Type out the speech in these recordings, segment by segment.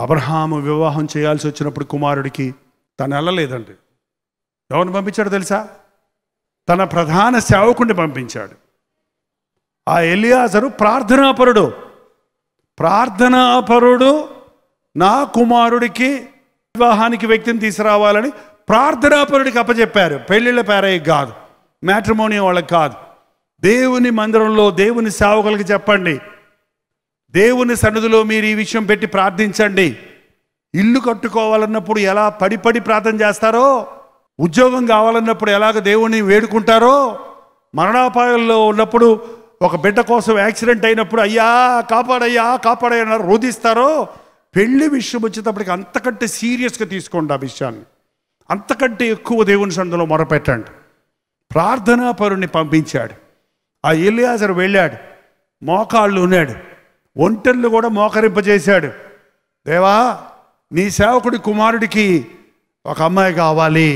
అబ్రహాము వివాహం చేయాల్సి వచ్చినప్పుడు కుమారుడికి తను వెళ్ళలేదండి. ఎవరిని పంపించాడు తెలుసా? తన ప్రధాన సేవకుడిని పంపించాడు. ఆ ఎలియాజరు ప్రార్థనాపరుడు నా కుమారుడికి వివాహానికి వ్యక్తిని తీసుకురావాలని ప్రార్థనాపరుడికి అప్పచెప్పారు. పెళ్ళిళ్ళ పేరయ్య కాదు, మ్యాట్రిమోనీ వాళ్ళకి కాదు. దేవుని మందిరంలో దేవుని సేవకులకి చెప్పండి, దేవుని సన్నిధిలో మీరు ఈ విషయం పెట్టి ప్రార్థించండి. ఇల్లు కట్టుకోవాలన్నప్పుడు ఎలా పడి ప్రార్థన చేస్తారో, ఉద్యోగం కావాలన్నప్పుడు ఎలాగ దేవుణ్ణి వేడుకుంటారో, మరణాపాయంలో ఉన్నప్పుడు ఒక బిడ్డ కోసం యాక్సిడెంట్ అయినప్పుడు అయ్యా కాపాడయ్యా రోధిస్తారో, పెళ్లి విషయం వచ్చేటప్పటికి అంతకంటే సీరియస్గా తీసుకోండి. ఆ విషయాన్ని అంతకంటే ఎక్కువ దేవుని సన్నిధిలో మొరపెట్టండి. ప్రార్థనాపరుణ్ణి పంపించాడు. ఆ ఎలియాజరు వెళ్ళాడు, మోకాళ్ళు ఉన్నాడు, ఒంటెళ్ళు కూడా మోకరింపజేశాడు. దేవా, నీ సేవకుడి కుమారుడికి ఒక అమ్మాయి కావాలి.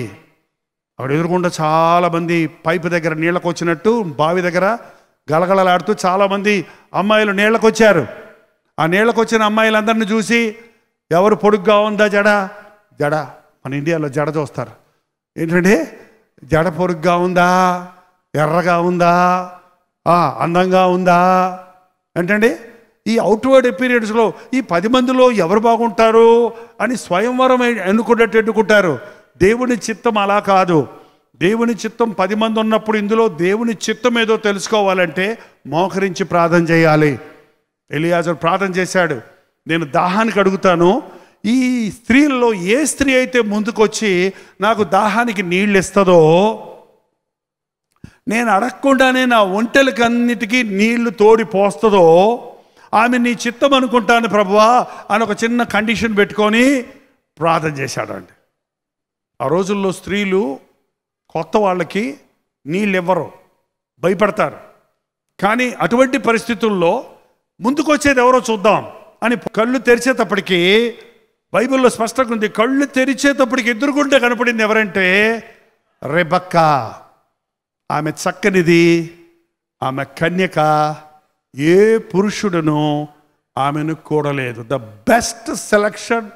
ఆవిడ ఎదురుకుండా చాలామంది పైపు దగ్గర నీళ్ళకు వచ్చినట్టు బావి దగ్గర గలగలలాడుతూ చాలామంది అమ్మాయిలు నీళ్ళకు వచ్చారు. ఆ నీళ్ళకు వచ్చిన అమ్మాయిలందరినీ చూసి ఎవరు పొడుగ్గా ఉందా జడ మన ఇండియాలో జడ చూస్తారు. ఏంటంటే జడ పొడుగ్గా ఉందా, ఎర్రగా ఉందా, అందంగా ఉందా ఏంటండి. ఈ అవుట్వర్డ్ అపీరియన్స్లో ఈ 10 మందిలో ఎవరు బాగుంటారు అని స్వయంవరం ఎన్నుకుంటారు. దేవుని చిత్తం అలా కాదు. దేవుని చిత్తం 10 మంది ఉన్నప్పుడు ఇందులో దేవుని చిత్తం ఏదో తెలుసుకోవాలంటే మోకరించి ప్రార్థన చేయాలి. ఎలియాజరు ప్రార్థన చేశాడు. నేను దాహానికి అడుగుతాను, ఈ స్త్రీలలో ఏ స్త్రీ అయితే ముందుకొచ్చి నాకు దాహానికి నీళ్ళు ఇస్తుందో, నేను అడగకుండానే నా ఒంటెలకన్నిటికీ నీళ్లు తోడి పోస్తుందో ఆమె నీ చిత్తం అనుకుంటాను ప్రభువా అని ఒక చిన్న కండిషన్ పెట్టుకొని ప్రార్థన చేశాడండి. ఆ రోజుల్లో స్త్రీలు కొత్త వాళ్ళకి నీళ్ళు ఇవ్వరు, భయపడతారు. కానీ అటువంటి పరిస్థితుల్లో ముందుకొచ్చేది ఎవరో చూద్దాం అని కళ్ళు తెరిచేటప్పటికి బైబిల్లో స్పష్టంగా ఉంది. కళ్ళు తెరిచేటప్పటికి ఎదురుగుంటే కనపడింది ఎవరంటే రెబెక్కా. ఆమె చక్కనిది, ఆమె కన్యక, ఏ పురుషుడును ఆమెను కూడలేదు. ద బెస్ట్ సెలక్షన్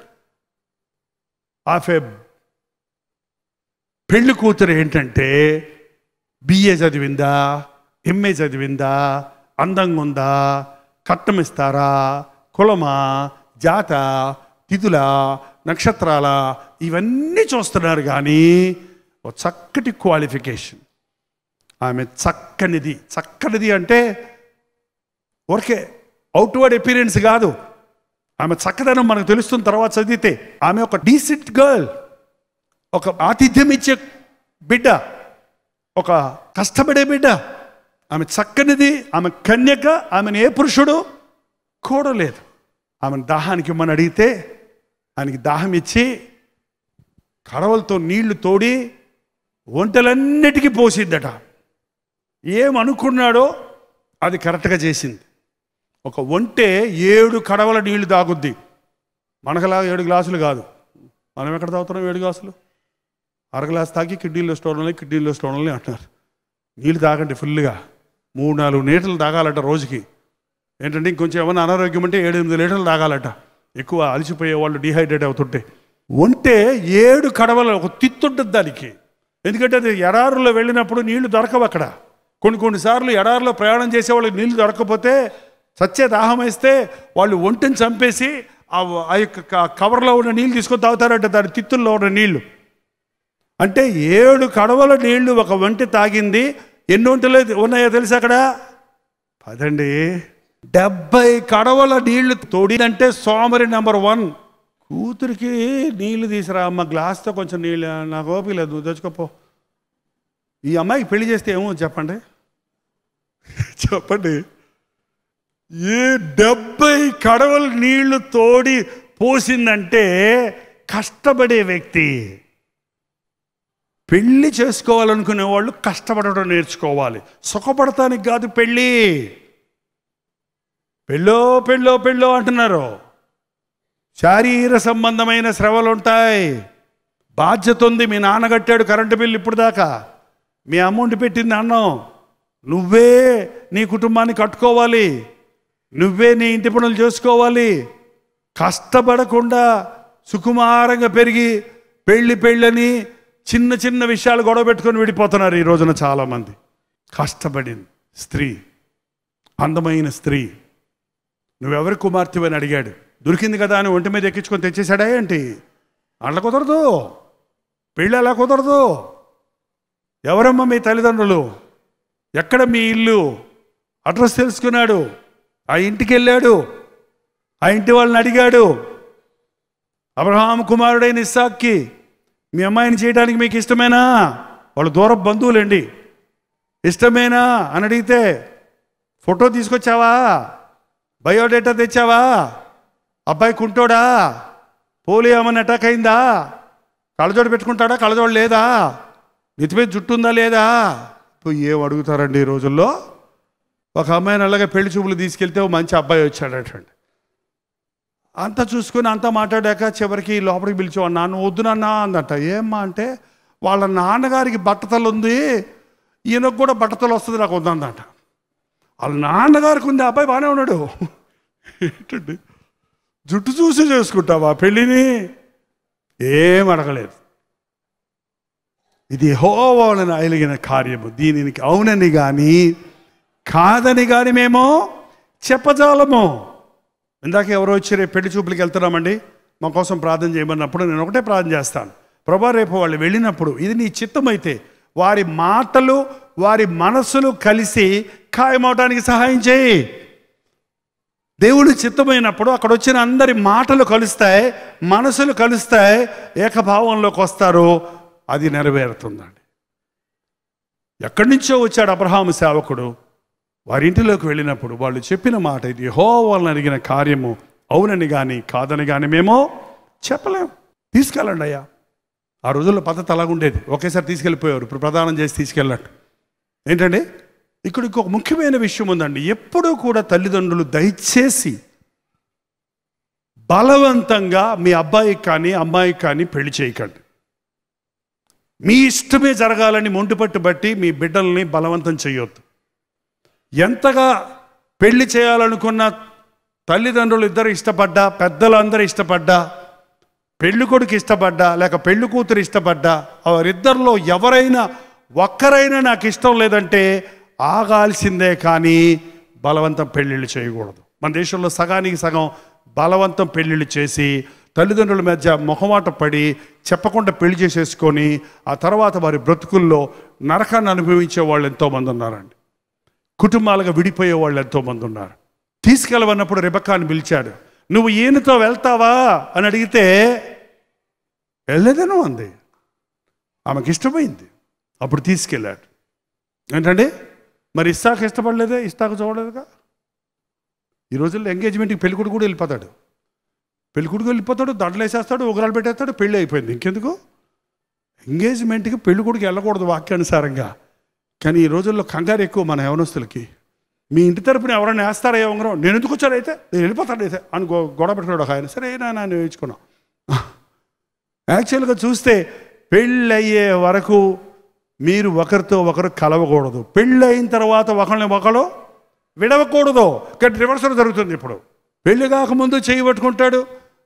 ఆఫ్ ఏ పెళ్లి కూతురు ఏంటంటే బిఏ చదివిందా, ఎంఏ చదివిందా, అందంగా ఉందా, కట్నం ఇస్తారా, కులమా, జాత, తిథుల, నక్షత్రాల, ఇవన్నీ చూస్తున్నారు. కానీ ఒక చక్కటి క్వాలిఫికేషన్, ఆమె చక్కనిది అంటే ఓకే అవుట్వర్డ్ అపీరెన్స్ కాదు. ఆమె చక్కదనం మనకు తెలుస్తున్న తర్వాత చదివితే ఆమె ఒక డీసెంట్ గర్ల్, ఒక ఆతిథ్యం ఇచ్చే బిడ్డ, ఒక కష్టపడే బిడ్డ. ఆమె చక్కనిది, ఆమె కన్యక, ఆమెను ఏ పురుషుడు కూడలేదు. ఆమెను దాహానికి ఇమ్మని అడిగితే ఆయనకి దాహం ఇచ్చి కడవలతో నీళ్లు తోడి ఒంటెలన్నిటికీ పోసిద్దట. ఏమనుకున్నాడో అది కరెక్ట్గా చేసింది. ఒక ఒంటె 7 కడవల నీళ్లు తాగుద్ది. మనకలా 7 గ్లాసులు కాదు. మనం ఎక్కడ తాగుతున్నాం 7 గ్లాసులు? అర గ్లాసు తాగి కిడ్నీలో స్టోన్లని అంటున్నారు. నీళ్ళు తాగండి ఫుల్గా, 3-4 లీటర్లు తాగాలట రోజుకి. ఏంటంటే ఇంకొంచెం ఏమైనా అనారోగ్యం అంటే 7-8 లీటర్లు తాగాలట, ఎక్కువ అలసిపోయే వాళ్ళు, డిహైడ్రేట్ అవుతుంటే. ఒంటె 7 కడవల ఒక తిత్తుంటుంది దానికి. ఎందుకంటే అది ఎడారులో వెళ్ళినప్పుడు నీళ్లు దొరకవు అక్కడ. కొన్నిసార్లు ఎడారిలో ప్రయాణం చేసే వాళ్ళకి నీళ్లు దొరకకపోతే, సచ్చే దాహం వేస్తే వాళ్ళు ఒంటెని చంపేసి ఆ యొక్క కవర్లో ఉన్న నీళ్ళు తీసుకొని తాగుతారంట, దాని తిత్తుల్లో ఉన్న నీళ్లు. అంటే 7 కడవల నీళ్లు ఒక ఒంటె తాగింది. ఎన్ని ఒంటెలు ఉన్నాయో తెలుసు అక్కడ? 10 అండి. 70 కడవల నీళ్లు తోడిందంటే సోమరి నెంబర్ 1. కూతురికి నీళ్లు తీసురా అమ్మ, గ్లాస్తో కొంచెం నీళ్ళు, నాకు ఓపిక లేదు, నువ్వు తెచ్చుకోపో. ఈ అమ్మాయికి పెళ్లి చేస్తే ఏమో చెప్పండి. ఏ 70 కడవల నీళ్లు తోడి పోసిందంటే కష్టపడే వ్యక్తి. పెళ్ళి చేసుకోవాలనుకునే వాళ్ళు కష్టపడడం నేర్చుకోవాలి, సుఖపడటానికి కాదు పెళ్ళి. పెళ్ళో అంటున్నారు. శారీర సంబంధమైన శ్రవలు ఉంటాయి, బాధ్యత ఉంది. మీ నాన్న కట్టాడు కరెంటు బిల్లు ఇప్పుడు దాకా, మీ అమౌంట్ పెట్టింది అన్నం, నువ్వే నీ కుటుంబాన్ని కట్టుకోవాలి, నువ్వే నీ ఇంటి పనులు చేసుకోవాలి. కష్టపడకుండా సుకుమారంగా పెరిగి పెళ్ళని చిన్న చిన్న విషయాలు గొడవ పెట్టుకొని విడిపోతున్నారు ఈ రోజున చాలామంది. కష్టపడింది స్త్రీ, అందమైన స్త్రీ, నువ్వెవరి కుమార్తె అని అడిగాడు. దొరికింది కదా అని ఒంటి మీద ఎక్కించుకొని తెచ్చేశాడా ఏంటి? అట్లా కుదరదు. పెళ్ళి అలా కుదరదు. ఎవరమ్మా మీ తల్లిదండ్రులు? ఎక్కడ మీ ఇల్లు? అడ్రస్ తెలుసుకున్నాడు. ఆ ఇంటికి వెళ్ళాడు. ఆ ఇంటి వాళ్ళని అడిగాడు. అబ్రహాము కుమారుడైన ఇస్సాక్కి మీ అమ్మాయిని చేయడానికి మీకు ఇష్టమేనా? వాళ్ళు దూర బంధువులండి. ఇష్టమేనా అని అడిగితే ఫోటో తీసుకొచ్చావా? బయోడేటా తెచ్చావా? అబ్బాయి కుంటోడా? పోలియో ఏమన్నా అటాక్ అయిందా? కళ్ళజోడు పెట్టుకుంటాడా? కళ్ళజోడు లేదా? నెత్తి మీద జుట్టు ఉందా లేదా? ఏం అడుగుతారండి ఈ రోజుల్లో? ఒక అమ్మాయిని అలాగే పెళ్లి చూపులు తీసుకెళ్తే ఓ మంచి అబ్బాయి వచ్చాడటండి. అంతా చూసుకుని అంతా మాట్లాడాక చివరికి లోపలికి పిలిచి నాన్న వద్దు నాన్న అందట. ఏమ్మా అంటే వాళ్ళ నాన్నగారికి బట్టతలు ఉంది, ఈయనకు కూడా బట్టతలు వస్తుంది, నాకు వద్దందట. వాళ్ళ నాన్నగారికి ఉంది, అబ్బాయి బాగానే ఉన్నాడు. ఏంటండి జుట్టు చూసి చేసుకుంటావా పెళ్ళిని? ఏం అడగలేదు. ఇది యెహోవాను అలిగిన కార్యము, దీనికి అవునని కానీ కాదని కానీ మేము చెప్పజాలము. ఇందాక ఎవరో వచ్చి రేపు పెళ్లి చూపులకి వెళ్తున్నామండి, మా కోసం ప్రార్థన చేయమన్నప్పుడు నేను ఒకటే ప్రార్థన చేస్తాను. ప్రభా రేపు వాళ్ళు వెళ్ళినప్పుడు ఇది నీ చిత్తమైతే వారి మాటలు వారి మనస్సులు కలిసి ఖాయమవడానికి సహాయం చేయి. దేవుడి చిత్తమైనప్పుడు అక్కడ వచ్చిన అందరి మాటలు కలుస్తాయి, మనసులు కలుస్తాయి, ఏకభావంలోకి వస్తారు. అది నెరవేరుతుందండి. ఎక్కడి నుంచో వచ్చాడు అబ్రహాము సేవకుడు. వారింటిలోకి వెళ్ళినప్పుడు వాళ్ళు చెప్పిన మాట ఇది యెహోవాను అడిగిన కార్యము, అవునని కానీ కాదని కానీ మేము చెప్పలేము. తీసుకెళ్ళండి అయ్యా. ఆ రోజుల్లో పద్ధతి అలాగుండేది, ఒకేసారి తీసుకెళ్ళిపోయారు. ఇప్పుడు ప్రదానం చేసి తీసుకెళ్ళట్టు. ఏంటండి ఇక్కడ ఇంకొక ముఖ్యమైన విషయం ఉందండి. ఎప్పుడూ కూడా తల్లిదండ్రులు దయచేసి బలవంతంగా మీ అబ్బాయికి కానీ అమ్మాయికి కానీ పెళ్లి చేయకండి. మీ ఇష్టమే జరగాలని మొండిపట్టు బట్టి మీ బిడ్డల్ని బలవంతం చేయొద్దు. ఎంతగా పెళ్లి చేయాలనుకున్న తల్లిదండ్రులు ఇద్దరు ఇష్టపడ్డా, పెద్దలందరూ ఇష్టపడ్డా, పెళ్లి కొడుకు ఇష్టపడ్డా లేక పెళ్లి కూతురు ఇష్టపడ్డా, వారిద్దరిలో ఎవరైనా ఒక్కరైనా నాకు ఇష్టం లేదంటే ఆగాల్సిందే కానీ బలవంతం పెళ్ళిళ్ళు చేయకూడదు. మన దేశంలో సగానికి సగం బలవంతం పెళ్ళిళ్ళు చేసి తల్లిదండ్రుల మధ్య మొహమాట పడి చెప్పకుండా పెళ్లి చేసేసుకొని ఆ తర్వాత వారి బ్రతుకుల్లో నరకాన్ని అనుభవించే వాళ్ళు ఎంతోమంది ఉన్నారండి. కుటుంబాలుగా విడిపోయే వాళ్ళు ఎంతోమంది ఉన్నారు. తీసుకెళ్ళవన్నప్పుడు రెబెక్కాని పిలిచాడు. నువ్వు ఈయనతో వెళ్తావా అని అడిగితే వెళ్ళలేదను అంది. ఆమెకి ఇష్టమైంది. అప్పుడు తీసుకెళ్ళాడు. ఏంటంటే మరి ఇస్సాకు ఇష్టపడలేదే, ఇస్సాకు చూడలేదుగా. ఈ రోజుల్లో ఎంగేజ్మెంట్కి పెళ్ళికొడుకు కూడా వెళ్ళిపోతాడు. పెళ్ళికొడుకు వెళ్ళిపోతాడు, దండలు వేసేస్తాడు, ఉగ్రాలు పెట్టేస్తాడు, పెళ్ళి అయిపోయింది. ఇంకెందుకు ఎంగేజ్మెంట్కి పెళ్ళికొడుకు వెళ్ళకూడదు వాక్యానుసారంగా. కానీ ఈ రోజుల్లో కంగారు ఎక్కువ మన యవనస్తులకి. మీ ఇంటి తరపున ఎవరైనా వేస్తారా ఏ ఉంగరం? నేను ఎందుకు వచ్చాను అయితే, నేను వెళ్ళిపోతాను అయితే అని గొడవ పెట్టుకున్నాడు ఒక ఆయన. సరే నేను వేయించుకున్నాను. యాక్చువల్గా చూస్తే పెళ్ళి అయ్యే వరకు మీరు ఒకరితో ఒకరు కలవకూడదు. పెళ్ళి అయిన తర్వాత ఒకరిని ఒకరు విడవకూడదు. కానీ రివర్సల్ జరుగుతుంది. ఇప్పుడు పెళ్ళి కాకముందు చేయి పట్టుకుంటాడు.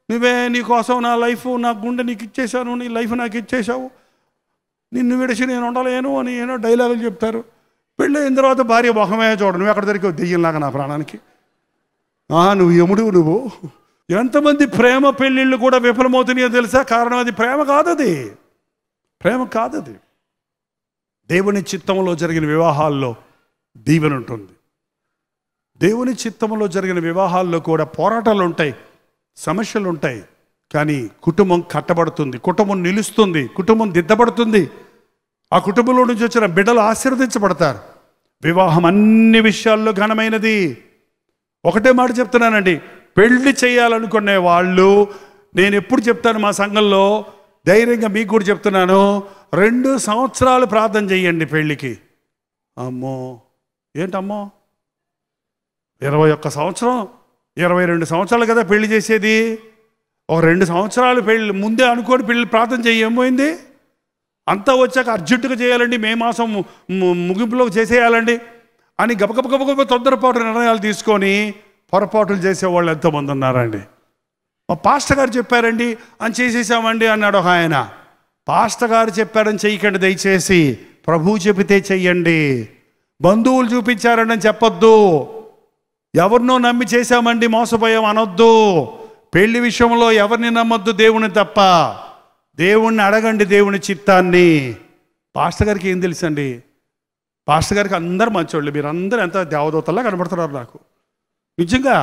నువ్వే నీ కోసం నా లైఫ్, నా గుండె నీకు ఇచ్చేసాను, నీ లైఫ్ నాకు ఇచ్చేసావు, నిన్ను విడిచి నేను ఉండలేను అని ఏనో డైలాగులు చెప్తారు. పెళ్ళి అయిన తర్వాత భార్య మొహమే చూడు, నువ్వు ఎక్కడ దొరికావు దెయ్యంలాగా నా ప్రాణానికి, నువ్వు యముడు నువ్వు. ఎంతమంది ప్రేమ పెళ్ళిళ్ళు కూడా విఫలమవుతున్నాయో తెలుసా? కారణం అది ప్రేమ కాదది, ప్రేమ కాదది. దేవుని చిత్తంలో జరిగిన వివాహాల్లో దీవెన ఉంటుంది. దేవుని చిత్తంలో జరిగిన వివాహాల్లో కూడా పోరాటాలు ఉంటాయి, సమస్యలు ఉంటాయి. కానీ కుటుంబం కట్టబడుతుంది, కుటుంబం నిలుస్తుంది, కుటుంబం దిద్దబడుతుంది. ఆ కుటుంబంలో నుంచి వచ్చిన బిడ్డలు ఆశీర్వదించబడతారు. వివాహం అన్ని విషయాల్లో ఘనమైనది. ఒకటే మాట చెప్తున్నానండి, పెళ్లి చేయాలనుకునే వాళ్ళు, నేను ఎప్పుడు చెప్తాను మా సంఘంలో, ధైర్యంగా మీకు కూడా చెప్తున్నాను, 2 సంవత్సరాలు ప్రార్థన చేయండి పెళ్ళికి. అమ్మో ఏంటమ్మో 21 సంవత్సరం 22 సంవత్సరాలు కదా పెళ్లి చేసేది. ఒక 2 సంవత్సరాలు పెళ్ళి ముందే అనుకోని పెళ్ళి ప్రార్థన చేయకపోయింది. అంతా వచ్చాక అర్జెంటుగా చేయాలండి, మే మాసం ముగింపులోకి చేసేయాలండి అని గబగబ తొందరపాటు నిర్ణయాలు తీసుకొని పొరపాటులు చేసేవాళ్ళు ఎంతోమంది ఉన్నారండి. మా పాస్టర్ గారు చెప్పారండి అని చేసేసామండి అన్నాడు ఒక ఆయన. పాస్టర్ గారు చెప్పారని చెయ్యకండి దయచేసి, ప్రభువు చెబితే చెయ్యండి. బంధువులు చూపించారని చెప్పొద్దు. ఎవరినో నమ్మి చేశామండి మోసపోయాం అనొద్దు. పెళ్లి విషయంలో ఎవరిని నమ్మొద్దు, దేవుని తప్ప. దేవుణ్ణి అడగండి, దేవుని చిత్తాన్ని. పాస్టర్ గారికి ఏం తెలుసండి? పాస్టర్ గారికి అందరు మంచోళ్ళు. మీరు అందరూ ఎంత దేవదూతల్లా కనబడుతున్నారు నాకు నిజంగా.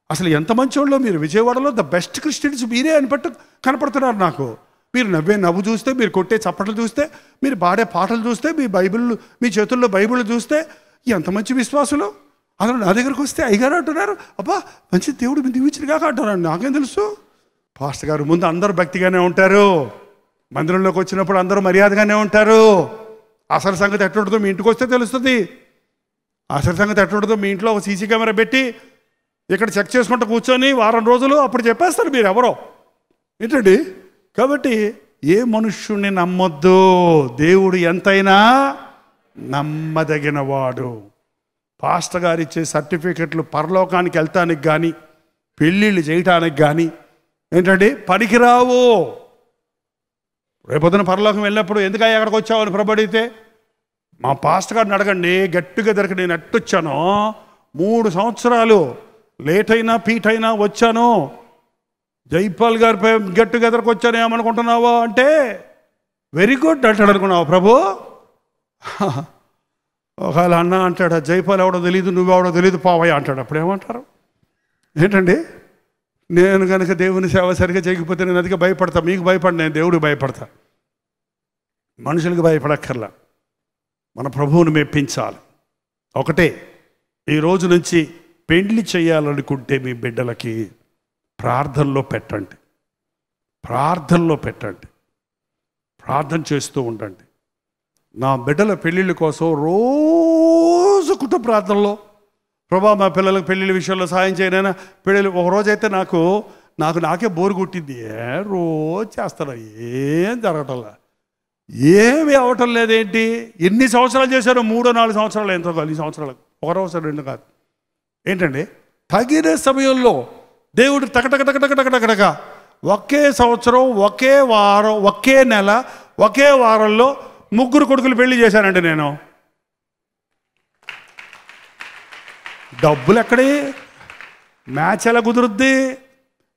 అసలు ఎంత మంచోళ్ళు మీరు. విజయవాడలో ద బెస్ట్ క్రిస్టియన్స్ మీరే అని పట్టు కనపడుతున్నారు నాకు. మీరు నవ్వు చూస్తే, మీరు కొట్టే చప్పట్లు చూస్తే, మీరు పాడే పాటలు చూస్తే, మీ బైబిల్, మీ చేతుల్లో బైబిల్ చూస్తే ఎంత మంచి విశ్వాసులు. అసలు నా దగ్గరకు వస్తే అయ్యగారు అంటున్నారు, అబ్బా మంచి దేవుడు మీ దీవించినగా అంటున్నాను. నాకేం తెలుసు? పాస్టర్ గారు ముందు అందరూ భక్తిగానే ఉంటారు, మందిరంలోకి వచ్చినప్పుడు అందరూ మర్యాదగానే ఉంటారు. అసలు సంగతి ఎట్లుంటుందో మీ ఇంటికి వస్తే తెలుస్తుంది. అసలు సంగతి ఎట్లుంటుందో మీ ఇంట్లో ఒక సీసీ కెమెరా పెట్టి ఇక్కడ చెక్ చేసుకుంటూ కూర్చొని వారం రోజులు అప్పుడు చెప్పేస్తారు మీరు ఎవరో ఏంటండి. కాబట్టి ఏ మనుష్యుణ్ణి నమ్మొద్దు. దేవుడు ఎంతైనా నమ్మదగిన వాడు. పాస్టర్ గారు ఇచ్చే సర్టిఫికెట్లు పరలోకానికి వెళ్తానికి కానీ, పెళ్ళిళ్ళు చేయటానికి కానీ ఏంటండి పనికిరావు. రేపొద్దున పరలోకం వెళ్ళినప్పుడు ఎందుకయ్యా ఎక్కడికి వచ్చావు అని ప్రభడితే, మా పాస్టర్ గారిని అడగండి, గట్టిగా దొరికి నేను ఎట్టొచ్చానో 3 సంవత్సరాలు లేట్ అయినా పీట్ అయినా వచ్చాను. జైపాల్ గారి గట్టిగా ఎదరికి వచ్చాను ఏమనుకుంటున్నావో అంటే వెరీ గుడ్ అంటాడు అనుకున్నావు ప్రభు. ఒకవేళ అన్న అంటాడు జైపాల్ ఎవడో తెలియదు, నువ్వెవడో తెలియదు పావయ్య అంటాడు. అప్పుడు ఏమంటారు? ఏంటండి నేను కనుక దేవుని సేవ సరిగా చేయకపోతే నేను అదిగా భయపడతా. మీకు భయపడి నేను దేవుడికి భయపడతా. మనుషులకు భయపడక్కర్లా, మన ప్రభువుని మెప్పించాలి. ఒకటే, ఈ రోజు నుంచి పెండ్లి చేయాలనుకుంటే మీ బిడ్డలకి ప్రార్థనలో పెట్టండి. ప్రార్థనలో పెట్టండి, ప్రార్థన చేస్తూ ఉండండి. నా బిడ్డల పెళ్ళిళ్ళ కోసం రోజు కుటుంబ ప్రార్థనలో, ప్రభా మా పిల్లలకు పెళ్ళిళ్ళ విషయంలో సాయం చేయనైనా పెళ్ళిళ్ళు. ఒకరోజైతే నాకే బోరు కొట్టింది. రోజు చేస్తాను, ఏం జరగటంలా, ఏమి అవటం లేదేంటి. ఎన్ని సంవత్సరాలు చేశారో 3-4 సంవత్సరాలు, ఎంతో కాదు ఈ సంవత్సరాలు, ఒక సంవత్సరం 2 కాదు. ఏంటండి తగిన సమయంలో దేవుడు టకటకటకటకటకటక ఒకే సంవత్సరం, ఒకే వారం, ఒకే నెల, ఒకే వారంలో 3 కొడుకులు పెళ్లి చేశానండి నేను. డబ్బులు ఎక్కడి, మ్యాచ్ ఎలా కుదురుద్ది?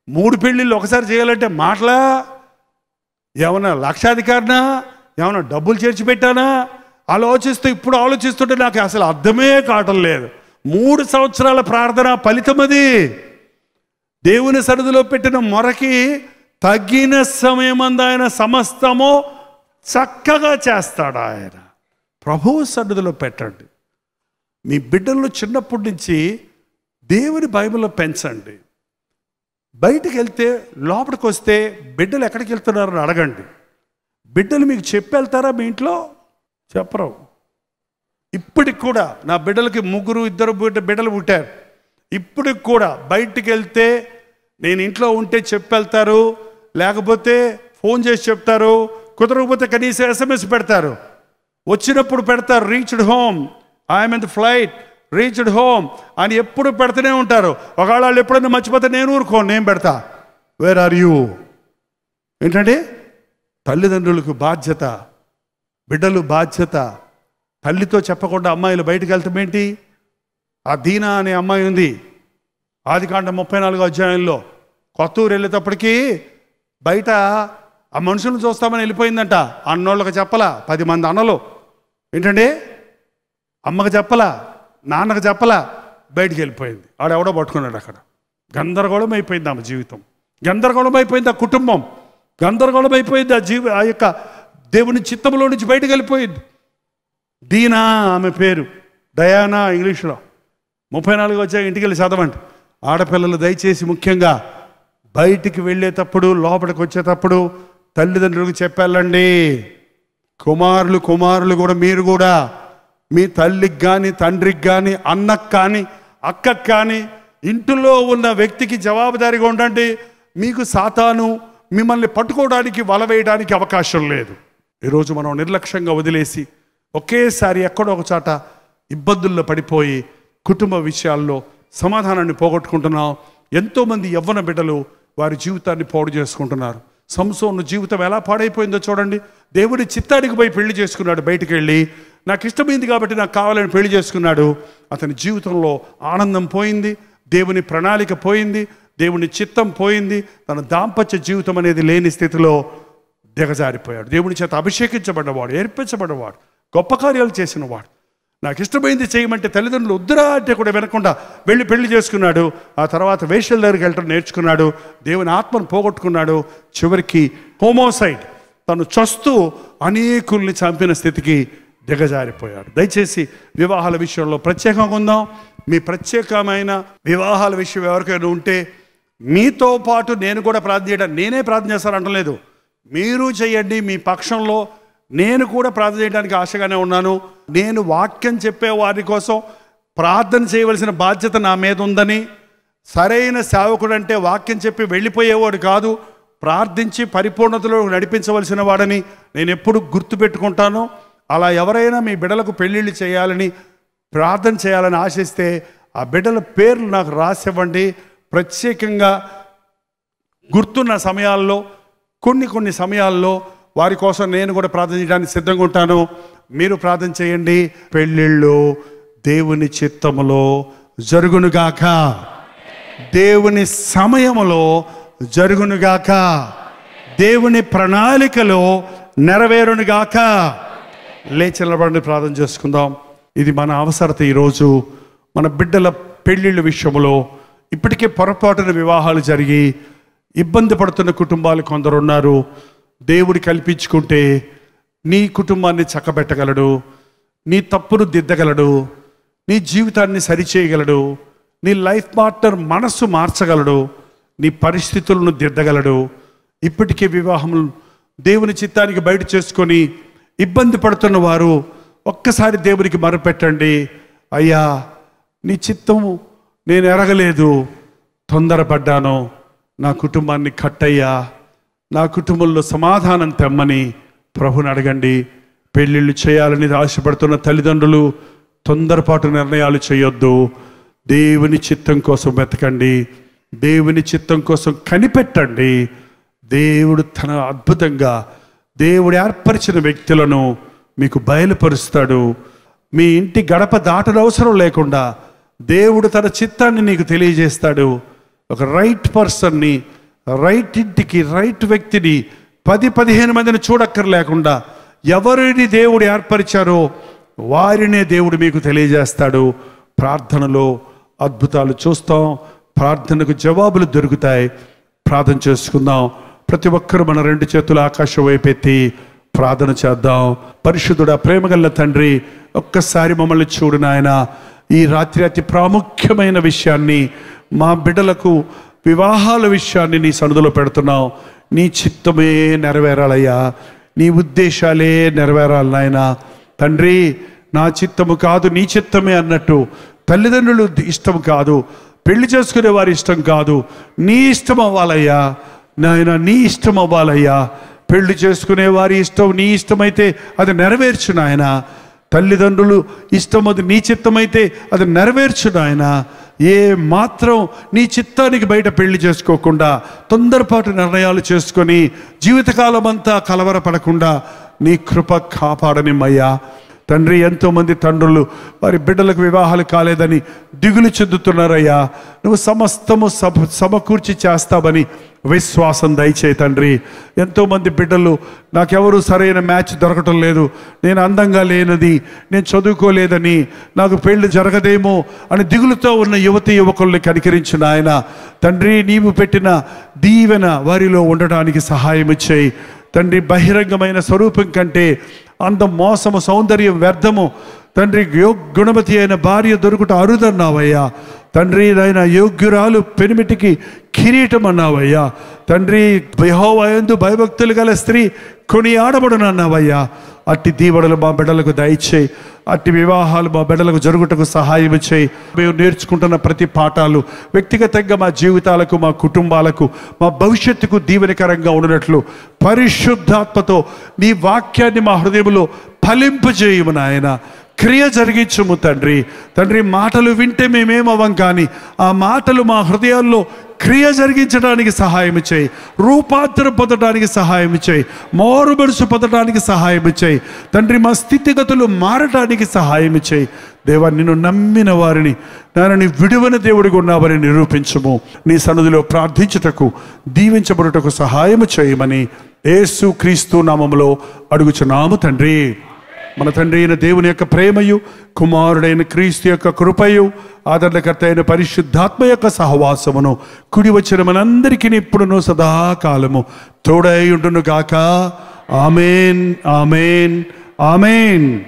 3 పెళ్ళిళ్ళు ఒకసారి చేయాలంటే మాటలా? ఏమన్నా లక్షాధికారినా, ఏమన్నా డబ్బులు చేర్చి పెట్టానా? ఇప్పుడు ఆలోచిస్తుంటే నాకు అసలు అర్థమే కావటం లేదు. 3 సంవత్సరాల ప్రార్థన ఫలితం అది. దేవుని సన్నిధిలో పెట్టిన మొరకి తగిన సమయమందు ఆయన సమస్తము చక్కగా చేస్తాడు. ఆయన ప్రభువు సన్నిధిలో పెట్టండి. మీ బిడ్డలను చిన్నప్పటి నుంచి దేవుని బైబిల్లో పెంచండి. బయటికి వెళ్తే, లోపలికి వస్తే బిడ్డలు ఎక్కడికి వెళ్తున్నారని అడగండి. బిడ్డలు మీకు చెప్పి వెళ్తారా? మీ ఇంట్లో చెప్పరు. ఇప్పటికి కూడా నా బిడ్డలకి 2 బిడ్డలు పుట్టారు. ఇప్పటికి కూడా బయటికి వెళ్తే నేను ఇంట్లో ఉంటే చెప్పి వెళ్తారు, లేకపోతే ఫోన్ చేసి చెప్తారు, కుదరకపోతే కనీసం SMS పెడతారు. వచ్చినప్పుడు పెడతారు, reached home, I'm in the flight, reached home అని ఎప్పుడు పెడుతూనే ఉంటారు. ఒకవేళ వాళ్ళు ఎప్పుడైనా మర్చిపోతే నేను ఊరుకోను, నేను పెడతా, వేర్ ఆర్ యూ. ఏంటంటే తల్లిదండ్రులకు బాధ్యత, బిడ్డలు బాధ్యత. తల్లితో చెప్పకుండా అమ్మాయిలు బయటకు వెళ్తామేంటి? ఆ దీనా అనే అమ్మాయి ఉంది, ఆదికాండం 34వ అధ్యాయంలో. కొత్తూరు వెళ్ళేటప్పటికీ బయట ఆ మనుషులను చూస్తామని వెళ్ళిపోయిందంట. అన్నోళ్ళకి చెప్పలా, 10 మంది అన్నలు. ఏంటంటే అమ్మకి చెప్పలా, నాన్నకు చెప్పలా, బయటికి వెళ్ళిపోయింది. ఆడెవడో పట్టుకున్నాడు. అక్కడ గందరగోళం అయిపోయింది ఆమె జీవితం, గందరగోళం అయిపోయింది ఆ కుటుంబం, గందరగోళం అయిపోయింది ఆ యొక్క దేవుని చిత్తంలో నుంచి బయటకు వెళ్ళిపోయింది. దీనా ఆమె పేరు, డయానా ఇంగ్లీష్లో. 34 వచ్చాక ఇంటికి వెళ్ళి చదవండి. ఆడపిల్లలు దయచేసి ముఖ్యంగా బయటికి వెళ్ళేటప్పుడు, లోపలికి వచ్చేటప్పుడు తల్లిదండ్రులకు చెప్పాలండి. కుమారులు కూడా మీరు కూడా మీ తల్లికి కానీ, తండ్రికి కానీ, అన్నకు కానీ, అక్కకు కానీ, ఇంటిలో ఉన్న వ్యక్తికి జవాబుదారీగా ఉండండి. మీకు సాతాను మిమ్మల్ని పట్టుకోవడానికి, వల వేయడానికి అవకాశం లేదు. ఈరోజు మనం నిర్లక్ష్యంగా వదిలేసి ఒకేసారి ఎక్కడో ఒక చోట ఇబ్బందుల్లో పడిపోయి కుటుంబ విషయాల్లో సమాధానాన్ని పోగొట్టుకుంటున్నాం. ఎంతోమంది యవ్వన బిడ్డలు వారి జీవితాన్ని పాడు చేసుకుంటున్నారు. సంసోను జీవితం ఎలా పాడైపోయిందో చూడండి. దేవుడి చిత్తానికి పోయి పెళ్లి చేసుకున్నాడు. బయటికి వెళ్ళి నాకు ఇష్టమైంది కాబట్టి నాకు కావాలని పెళ్లి చేసుకున్నాడు. అతని జీవితంలో ఆనందం పోయింది, దేవుని ప్రణాళిక పోయింది, దేవుని చిత్తం పోయింది. తన దాంపత్య జీవితం అనేది లేని స్థితిలో దిగజారిపోయాడు. దేవుని చేత అభిషేకించబడ్డవాడు, ఏర్పించబడ్డవాడు, గొప్ప కార్యాలు చేసినవాడు. నాకు ఇష్టమైంది చేయమంటే తల్లిదండ్రులు వద్దురా అంటే కూడా వినకుండా వెళ్ళి పెళ్లి చేసుకున్నాడు. ఆ తర్వాత వేశ్యల దగ్గరికి వెళ్ళటం నేర్చుకున్నాడు. దేవుని ఆత్మను పోగొట్టుకున్నాడు. చివరికి హోమోసైడ్, తను చస్తూ అనేకుల్ని చంపిన స్థితికి దిగజారిపోయాడు. దయచేసి వివాహాల విషయంలో ప్రత్యేకంగా ఉందాం. మీ ప్రత్యేకమైన వివాహాల విషయం ఎవరికైనా ఉంటే మీతో పాటు నేను కూడా ప్రార్థన చేయడం, నేనే ప్రార్థన చేస్తాను అంటలేదు, మీరు చేయండి. మీ పక్షంలో నేను కూడా ప్రార్థన చేయడానికి ఆశగానే ఉన్నాను. నేను వాక్యం చెప్పే వారి కోసం ప్రార్థన చేయవలసిన బాధ్యత నా మీద ఉందని, సరైన సేవకుడు అంటే వాక్యం చెప్పి వెళ్ళిపోయేవాడు కాదు, ప్రార్థించి పరిపూర్ణతలో నడిపించవలసిన వాడని నేను ఎప్పుడు గుర్తుపెట్టుకుంటాను. అలా ఎవరైనా మీ బిడ్డలకు పెళ్ళిళ్ళు చేయాలని ప్రార్థన చేయాలని ఆశిస్తే ఆ బిడ్డల పేర్లు నాకు రాసివ్వండి. ప్రత్యేకంగా గుర్తున్న సమయాల్లో కొన్ని సమయాల్లో వారి కోసం నేను కూడా ప్రార్థన చేయడానికి సిద్ధంగా ఉంటాను. మీరు ప్రార్థన చేయండి. పెళ్ళిళ్ళు దేవుని చిత్తములో జరుగునుగాక, దేవుని సమయములో జరుగునుగాక, దేవుని ప్రణాళికలో నెరవేరునుగాక. లేచి నిలబడి ప్రార్థన చేసుకుందాం. ఇది మన అవసరత. ఈరోజు మన బిడ్డల పెళ్ళిళ్ళ విషయంలో ఇప్పటికే పొరపాటున వివాహాలు జరిగి ఇబ్బంది పడుతున్న కుటుంబాలు కొందరున్నారు. దేవుడు కల్పించుకుంటే నీ కుటుంబాన్ని చక్కబెట్టగలడు, నీ తప్పును దిద్దగలడు, నీ జీవితాన్ని సరిచేయగలడు, నీ లైఫ్ పార్ట్నర్ మనస్సు మార్చగలడు, నీ పరిస్థితులను దిద్దగలడు. ఇప్పటికే వివాహములు దేవుని చిత్తానికి బయట చేసుకొని ఇబ్బంది పడుతున్న వారు ఒక్కసారి దేవునికి మొరపెట్టండి. అయ్యా, నీ చిత్తము నేను ఎరగలేదు, తొందరపడ్డాను, నా కుటుంబాన్ని కట్టయ్యా, నా కుటుంబంలో సమాధానం తెమ్మని ప్రభుని అడగండి. పెళ్ళిళ్ళు చేయాలని ఆశపడుతున్న తల్లిదండ్రులు తొందరపాటు నిర్ణయాలు చేయొద్దు. దేవుని చిత్తం కోసం వెతకండి, దేవుని చిత్తం కోసం కనిపెట్టండి. దేవుడు తన అద్భుతంగా దేవుడు ఏర్పరిచిన వ్యక్తులను మీకు బయలుపరుస్తాడు. మీ ఇంటి గడప దాటన అవసరం లేకుండా దేవుడు తన చిత్తాన్ని నీకు తెలియజేస్తాడు. ఒక రైట్ పర్సన్ని, రైట్ ఇంటికి, రైట్ వ్యక్తిని 10-15 మందిని చూడక్కర్లేకుండా ఎవరిని దేవుడు ఏర్పరిచారో వారినే దేవుడు మీకు తెలియజేస్తాడు. ప్రార్థనలో అద్భుతాలు చూస్తాం, ప్రార్థనకు జవాబులు దొరుకుతాయి. ప్రార్థన చేసుకుందాం. ప్రతి ఒక్కరూ మన 2 చేతులు ఆకాశం వైపెత్తి ప్రార్థన చేద్దాం. పరిశుద్ధుడా, ప్రేమగల తండ్రి, ఒక్కసారి మమ్మల్ని చూడు నాయన. ఈ రాత్రి అతి ప్రాముఖ్యమైన విషయాన్ని, మా బిడ్డలకు వివాహాల విషయాన్ని నీ సన్నిధిలో పెడుతున్నాం. నీ చిత్తమే నెరవేరాలయ్యా, నీ ఉద్దేశాలే నెరవేరాలి నాయన. తండ్రి, నా చిత్తము కాదు నీ చిత్తమే అన్నట్టు తల్లిదండ్రులు ఇష్టం కాదు, పెళ్లి చేసుకునే వారి ఇష్టం కాదు, నీ ఇష్టం అవ్వాలయ్యా నాయన, నీ ఇష్టం అవ్వాలయ్యా. పెళ్లి చేసుకునే వారి ఇష్టం నీ ఇష్టమైతే అది నెరవేర్చు నాయన. తల్లిదండ్రులు ఇష్టం అది నీ చిత్తమైతే అది నెరవేర్చు నాయన. ఏ మాత్రం నీ చిత్తానికి బయట పెళ్లి చేసుకోకుండా తొందరపాటు నిర్ణయాలు చేసుకొని జీవితకాలం అంతా కలవరపడకుండా నీ కృప కాపాడనిమ్మయ్యా. తండ్రి, ఎంతోమంది తండ్రులు వారి బిడ్డలకు వివాహాలు కాలేదని దిగులు చెందుతున్నారయ్యా. నువ్వు సమస్తము సమకూర్చి చేస్తావని విశ్వాసం దయచేయి తండ్రి. ఎంతోమంది బిడ్డలు నాకెవరు సరైన మ్యాచ్ దొరకటం లేదు, నేను అందంగా లేనది, నేను చదువుకోలేదని, నాకు పెళ్లి జరగదేమో అని దిగులుతో ఉన్న యువతి యువకుల్ని కనికరించిన ఆయన తండ్రి, నీవు పెట్టిన దీవెన వారిలో ఉండడానికి సహాయం ఇచ్చేయి తండ్రి. బహిరంగమైన స్వరూపం కంటే అందం, మోసము, సౌందర్యం వ్యర్థము తండ్రి. గుణవతి అయిన భార్య దొరుకుట అరుదన్నావయ్యా తండ్రి. నాయన యోగ్యురాలు పెనిమిటికి కిరీటం అన్నావయ్యా తండ్రి. యెహోవా యందు భయభక్తులు గల స్త్రీ కొనియాడబడునన్నావయ్యా. అట్టి దీవెనలు మా బిడ్డలకు దయచేయి. అట్టి వివాహాలు మా బిడ్డలకు జరుగుటకు సహాయం చేయి. మేము నేర్చుకుంటున్న ప్రతి పాఠాలు వ్యక్తిగతంగా మా జీవితాలకు, మా కుటుంబాలకు, మా భవిష్యత్తుకు దీవెనకరంగా ఉన్నట్లు పరిశుద్ధాత్మతో నీ వాక్యాన్ని మా హృదయంలో ఫలింపజేయము నాయన. క్రియ జరిగించుము తండ్రి. తండ్రి, మాటలు వింటే మేమేమవం, కానీ ఆ మాటలు మా హృదయాల్లో క్రియ జరిగించడానికి సహాయం చేయి. రూపాంతరం పొందడానికి సహాయం చేయి. మారు మనసు పొందడానికి సహాయం చేయి తండ్రి. మా స్థితిగతులు మారటానికి సహాయం చేయి దేవా. నిన్ను నమ్మిన వారిని దానిని విడువని దేవుడిగా ఉన్నావని నిరూపించుము. నీ సన్నిధిలో ప్రార్థించుటకు, దీవించబడుటకు సహాయం చేయమని యేసు క్రీస్తు నామములో అడుగుచున్నాము తండ్రి. మన తండ్రి అయిన దేవుని యొక్క ప్రేమయు, కుమారుడైన క్రీస్తు యొక్క కృపయు, ఆదరణకర్త అయిన పరిశుద్ధాత్మ యొక్క సహవాసమును కుడి వచ్చిన మనందరికీ ఇప్పుడును సదాకాలము తోడై ఉండును గాక. ఆమేన్, ఆమేన్, ఆమేన్.